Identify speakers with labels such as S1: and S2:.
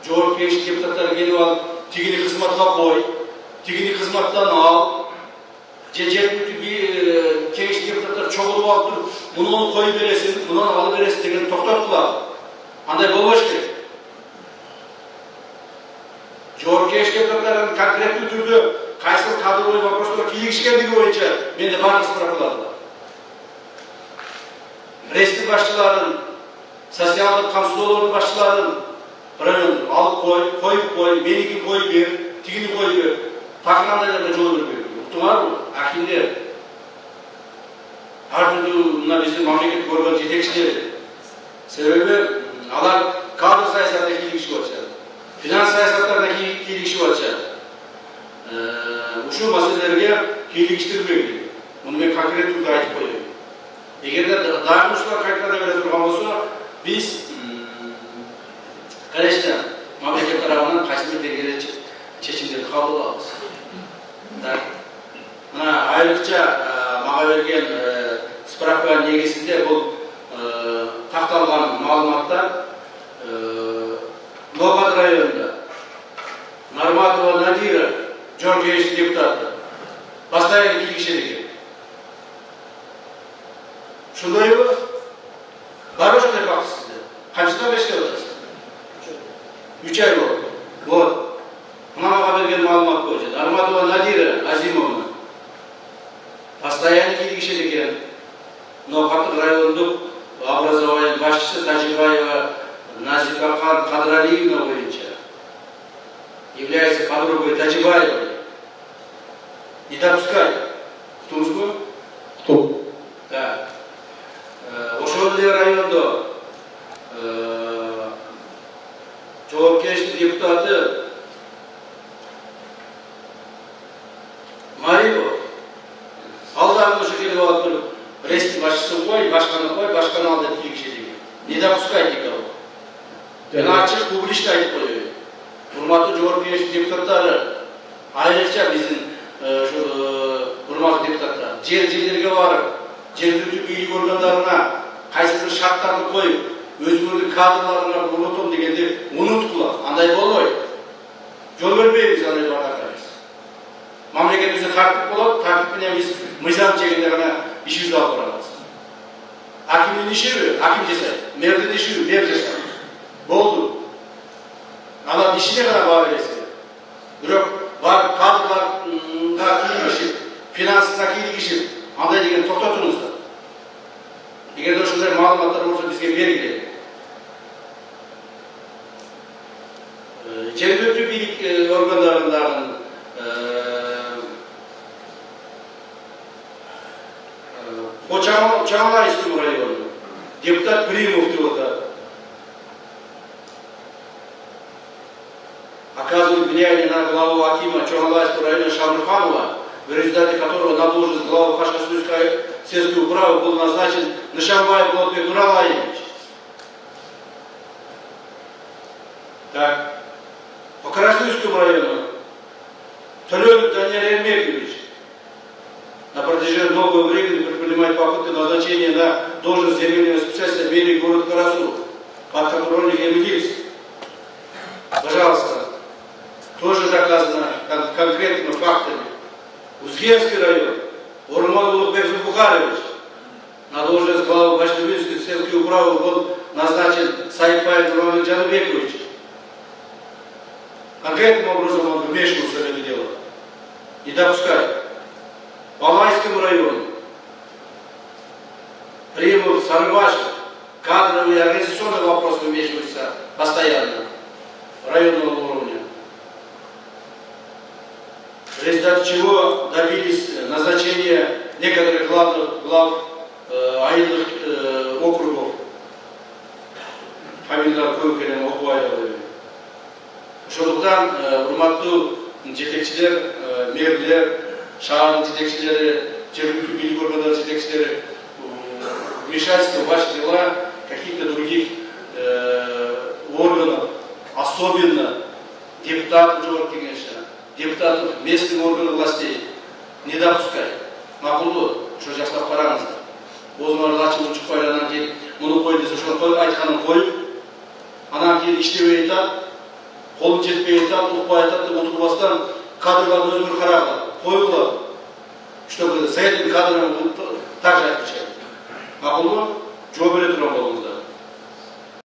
S1: жооп кеңеш депутаттары келип алып, тигини кызматка кой, тигини кызматтан ал, же жергиликтүү кеңеш депутаттары чогулуп алып туруп, муну коюп бересиң, муну алып бересиң деген токтоткула. Андай болбош керек. Жооп кеңеш депутаттарын конкреттүү түрдө кайсы кадровый вопростор кийлигишкендиги боюнча менде баардык справкалар бар. Ресми башчыларын, социалдык камсыздоолордун башчыларын район алып коюп кой, меники коюп бер, тигини коюп бер. Такыргандайларга жол бербей. Уктуңарбы? Акимдер. Ар түрдүү мына биздин мамлекеттик орган жетекчилери. Себеби алар кадр саясатына кийлигишип атышат. Финанс саясаттарына кийлигишип атышат. Ушул маселелерге кийлигиштирбейт. Муну мен конкрет түрдө айтып коеюн. Эгерде дагы ушулар кайталана бере турган болсо, биз конечно, мамлекет тарабынан кайсы бир деңгээлде чечимдерди кабыл алабыз. Мына айрыкча мага берген справка негизинде бул такталган маалыматтар Новгород районунда Нарматова Надира, жооп кеңеш депутаты, постоянно кийлигишет экен. Ушундайбы? Бар ошондой факт сизде? Канчадан бери иштеп атасыз? 3 ай болду. Вот. Мына мага берген маалымат боюнча Нарматова Надира Азимовна постоянно кийлигишет экен. Новгород райондук образование башчысы Тажибаева Назипа Кадралиевна боюнча является подругой Тажибаевой. Не допускать. Уктуңузбу?
S2: Уктум.
S1: Да. Ошол эле райондо жооп кеңештин депутаты Марибов ал дагы ошо келип алып туруп ресми башчысын кой, башканы ал деп кийлигишет экен. Не допускать никого. Мен ачык публично айтып коеюн. Урматтуу жооп кеңештин депутаттары, айрыкча биздин урматтуу депутаттар, жерлерге барып, жергиликтүү бийлик органдарына кайсы бир шарттарды коюп, өзүңөрдүн кадрларыңа унутум дегенде унуткула. Андай болбойт. Жол бербейбиз андай бардактарыбыз. Мамлекетибизде тартип болот, тартип менен биз мыйзам чегинде гана ишибизди алып барабыз. Акимдин ишиби, аким жасайт. Мэрдин ишиби, мэр жасайт. Болду. Анан ишине гана баа бересиз. Бирок бар кадрларга кийлигишип, финансына кийлигишип, андай деген токтотуңуздар. Эгерде ушундай маалыматтар болсо бизге бергиле. Жергиликтүү бийлик органдарындагы Чаңалайский району депутат Примов деп атат. Оказывает влияние на главу Акима Чоңалайского района Шамруханова, в результате которого на должность главы Хашкасуйской сельской управы был назначен Нышанбаев Болотбек Нуралаевич. Так. По Карасуйскому району Толёнов Даниил Эрмекович на протяжении долгого времени предпринимает попытки назначения на должность земельного специалиста в мере города Карасу под контролем Емельгильс. Пожалуйста, тоже доказано конкретными фактами. Узгенский район Урман Улукбек Зульбухарович на должность главы Баштабинской сельской управы был назначен Сайпаев Роман Джанубекович. Конкретным образом он вмешивался в это дело. Не допускать. В Алайском районе Примов, Сарвашев, кадровые и организационные вопросы вмешиваются постоянно районного уровня. В результате чего добились назначения некоторых глав айылдық округов. Фамилиялар көмкенен Окуаевы. Ошондуктан урматтуу жетекчилер, мэрлер, шаардын жетекчилери, жергиликтүү бийлик органдары жетекчилери вмешательство в ваши дела каких-то других органов, особенно депутатов жооп кеңеши, депутатов местных органов властей не допускать. Макулду, что жаштап караңыздар. Өзүңөр ачылып чыкпай анан кийин муну кой десе ошол айтканын коюп, анан кийин иштебей атат. Қолын жетпей айтады, ұқпай айтады деп отырбастан кадрларды өзгөр қарағыла, қойғыла. Чтобы за этими кадрами также отвечать. А bunu жоба бере тұрған болыңыздар.